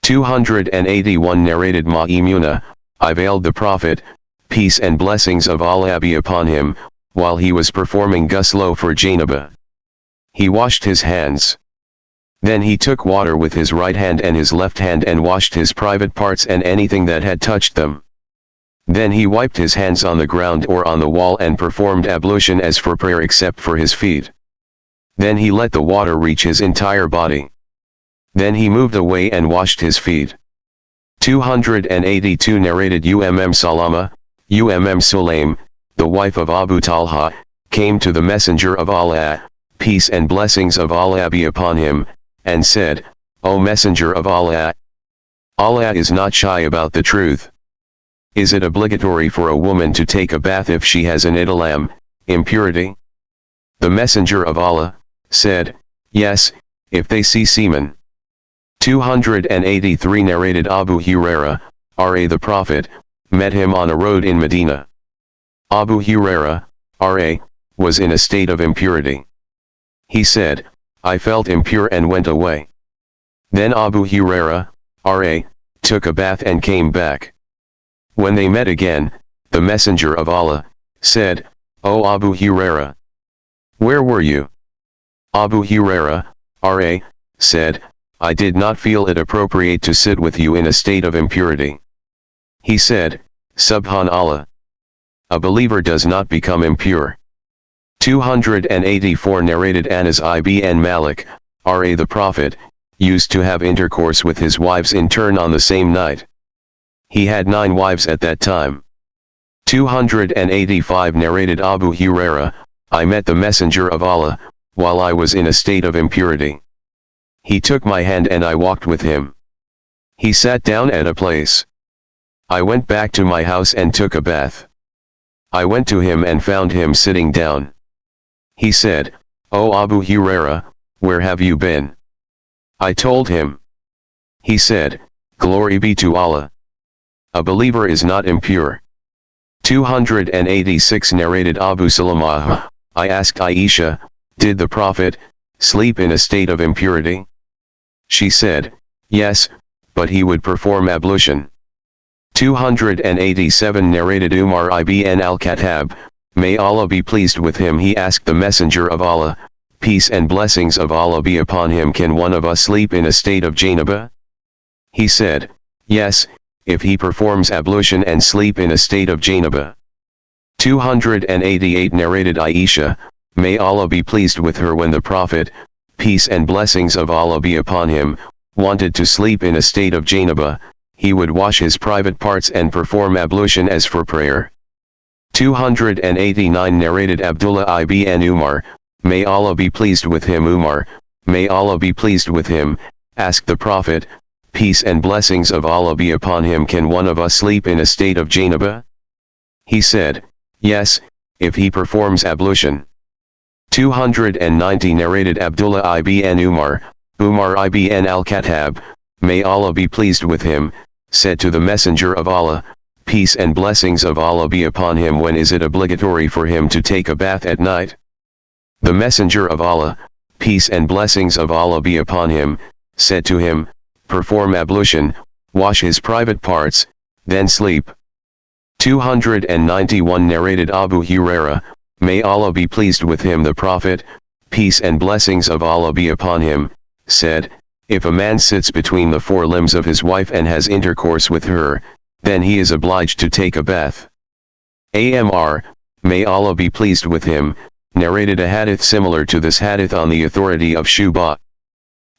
281 narrated Ma'imuna, I veiled the Prophet, peace and blessings of Allah be upon him, while he was performing ghusl for janaba. He washed his hands. Then he took water with his right hand and his left hand and washed his private parts and anything that had touched them. Then he wiped his hands on the ground or on the wall and performed ablution as for prayer except for his feet. Then he let the water reach his entire body. Then he moved away and washed his feet. 282 narrated Salama, Sulaim, the wife of Abu Talha, came to the Messenger of Allah, peace and blessings of Allah be upon him, and said, O Messenger of Allah, Allah is not shy about the truth. Is it obligatory for a woman to take a bath if she has an idlam, impurity? The Messenger of Allah said, Yes, if they see semen. 283 narrated Abu Huraira, the Prophet, met him on a road in Medina. Abu Huraira, was in a state of impurity. He said, I felt impure and went away. Then Abu Huraira, took a bath and came back. When they met again, the Messenger of Allah said, O Abu Huraira, where were you? Abu Huraira, said, I did not feel it appropriate to sit with you in a state of impurity. He said, Subhanallah. A believer does not become impure. 284 narrated Anas ibn Malik, the Prophet, used to have intercourse with his wives in turn on the same night. He had 9 wives at that time. 285 narrated Abu Huraira, I met the Messenger of Allah, while I was in a state of impurity. He took my hand and I walked with him. He sat down at a place. I went back to my house and took a bath. I went to him and found him sitting down. He said, O Abu Huraira, where have you been? I told him. He said, Glory be to Allah. A believer is not impure. 286 narrated Abu Salama, I asked Aisha, did the Prophet sleep in a state of impurity? She said, yes, but he would perform ablution. 287 narrated Umar ibn al-Khattab, may Allah be pleased with him, he asked the Messenger of Allah, peace and blessings of Allah be upon him, can one of us sleep in a state of janaba? He said, yes, if he performs ablution and sleep in a state of janaba. 288 narrated Aisha, may Allah be pleased with her, when the Prophet, peace and blessings of Allah be upon him, wanted to sleep in a state of janaba, he would wash his private parts and perform ablution as for prayer. 289 narrated Abdullah ibn Umar, may Allah be pleased with him, Umar, may Allah be pleased with him, asked the Prophet, peace and blessings of Allah be upon him, can one of us sleep in a state of janaba? He said, yes, if he performs ablution. 290 narrated Abdullah ibn Umar ibn al-Khattab, may Allah be pleased with him, said to the Messenger of Allah, peace and blessings of Allah be upon him, when is it obligatory for him to take a bath at night? The Messenger of Allah, peace and blessings of Allah be upon him, said to him, perform ablution, wash his private parts, then sleep. 291 narrated Abu Huraira, may Allah be pleased with him, the Prophet, peace and blessings of Allah be upon him, said, if a man sits between the 4 limbs of his wife and has intercourse with her, then he is obliged to take a bath. Amr, may Allah be pleased with him, narrated a hadith similar to this hadith on the authority of Shuba.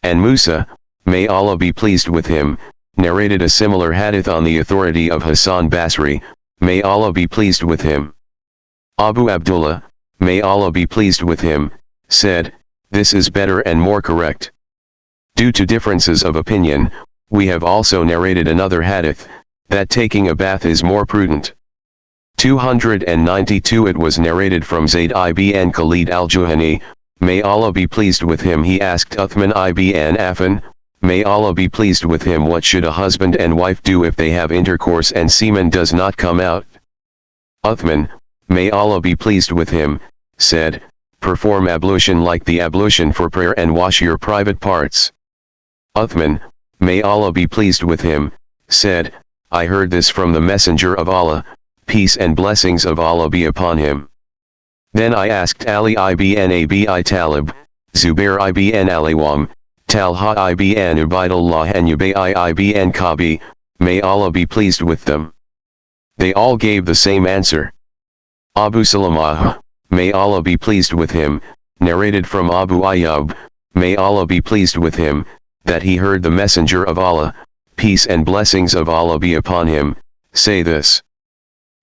And Musa, may Allah be pleased with him, narrated a similar hadith on the authority of Hassan Basri, may Allah be pleased with him. Abu Abdullah, may Allah be pleased with him, said, this is better and more correct. Due to differences of opinion, we have also narrated another hadith, that taking a bath is more prudent. 292 It was narrated from Zayd ibn Khalid al-Juhani, may Allah be pleased with him, he asked Uthman ibn Affan, may Allah be pleased with him, what should a husband and wife do if they have intercourse and semen does not come out? Uthman, may Allah be pleased with him, said, perform ablution like the ablution for prayer and wash your private parts. Uthman, may Allah be pleased with him, said, I heard this from the Messenger of Allah, peace and blessings of Allah be upon him. Then I asked Ali ibn Abi Talib, Zubair ibn Al-Awwam, Talha ibn Ubaidullah and Ubay ibn Kabi, may Allah be pleased with them. They all gave the same answer. Abu Salamah, may Allah be pleased with him, narrated from Abu Ayyub, may Allah be pleased with him, that he heard the Messenger of Allah, peace and blessings of Allah be upon him, say this.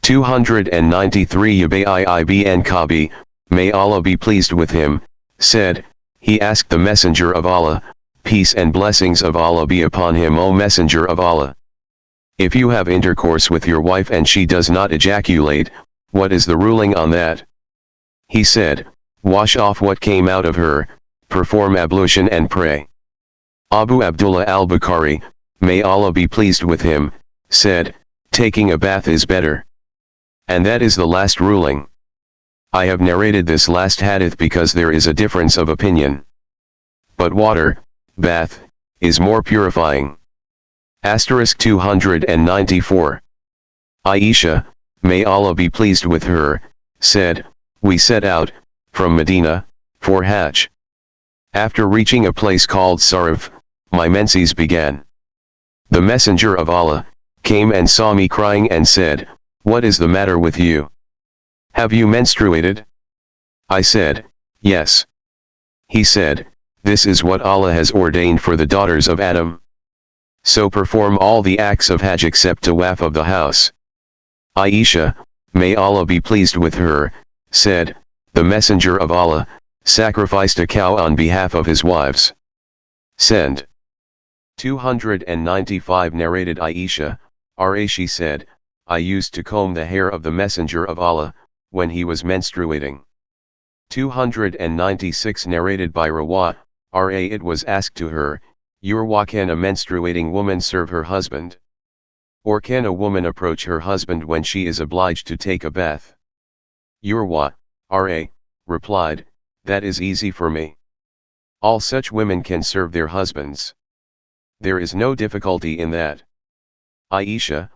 293 Ubay ibn Kabi, may Allah be pleased with him, said, he asked the Messenger of Allah, peace and blessings of Allah be upon him, O Messenger of Allah. If you have intercourse with your wife and she does not ejaculate, what is the ruling on that? He said, wash off what came out of her, perform ablution and pray. Abu Abdullah al-Bukhari, may Allah be pleased with him, said, taking a bath is better. And that is the last ruling. I have narrated this last hadith because there is a difference of opinion. But water, bath, is more purifying. Asterisk 294. Aisha, may Allah be pleased with her, said, we set out, from Medina, for Hajj. After reaching a place called Shorif, my menses began. The Messenger of Allah came and saw me crying and said, what is the matter with you? Have you menstruated? I said, yes. He said, this is what Allah has ordained for the daughters of Adam. So perform all the acts of Hajj except tawaf of the house. Aisha, may Allah be pleased with her, said, the Messenger of Allah sacrificed a cow on behalf of his wives. Send. 295 narrated Aisha, she said, I used to comb the hair of the Messenger of Allah, when he was menstruating. 296 narrated by Rawah, it was asked to her, Urwa, can a menstruating woman serve her husband? Or can a woman approach her husband when she is obliged to take a bath? Urwa, replied, that is easy for me. All such women can serve their husbands. There is no difficulty in that. Aisha,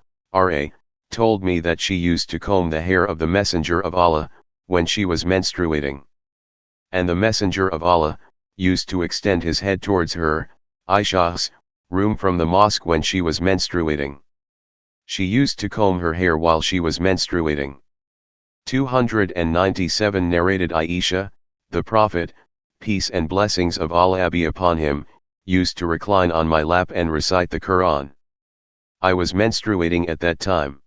told me that she used to comb the hair of the Messenger of Allah, when she was menstruating. And the Messenger of Allah used to extend his head towards her, Aisha's, room from the mosque when she was menstruating. She used to comb her hair while she was menstruating. 297 narrated Aisha, the Prophet, peace and blessings of Allah be upon him, used to recline on my lap and recite the Quran. I was menstruating at that time.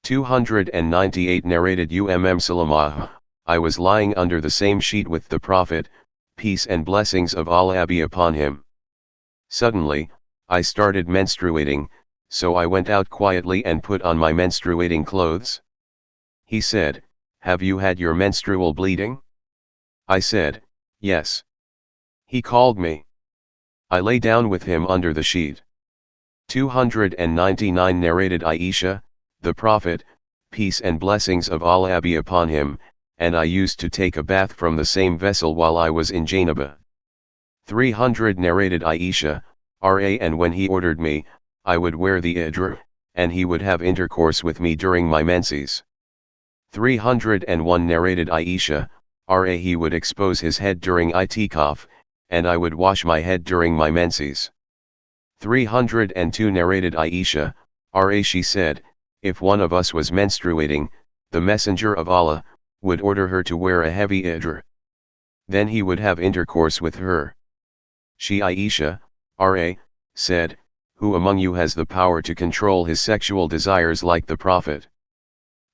298 narrated Salamah, I was lying under the same sheet with the Prophet, peace and blessings of Allah be upon him. Suddenly, I started menstruating, so I went out quietly and put on my menstruating clothes. He said, have you had your menstrual bleeding? I said, yes. He called me. I lay down with him under the sheet. 299 narrated Aisha, the Prophet, peace and blessings of Allah be upon him, and I used to take a bath from the same vessel while I was in Janaba. 300 narrated Aisha, and when he ordered me, I would wear the idr, and he would have intercourse with me during my menses. 301 narrated Aisha, he would expose his head during itikaf, and I would wash my head during my menses. 302 narrated Aisha, she said, if one of us was menstruating, the Messenger of Allah would order her to wear a heavy idr. Then he would have intercourse with her. She Aisha, said, who among you has the power to control his sexual desires like the Prophet?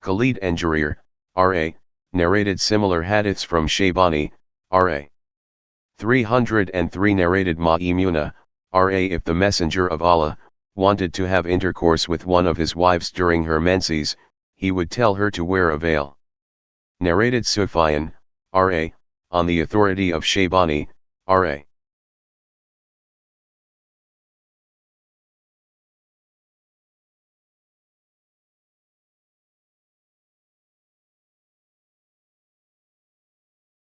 Khalid and Jarir, narrated similar hadiths from Shaybani, 303 narrated Ma'imuna, if the Messenger of Allah wanted to have intercourse with one of his wives during her menses, he would tell her to wear a veil. Narrated Sufyan, on the authority of Shaybani,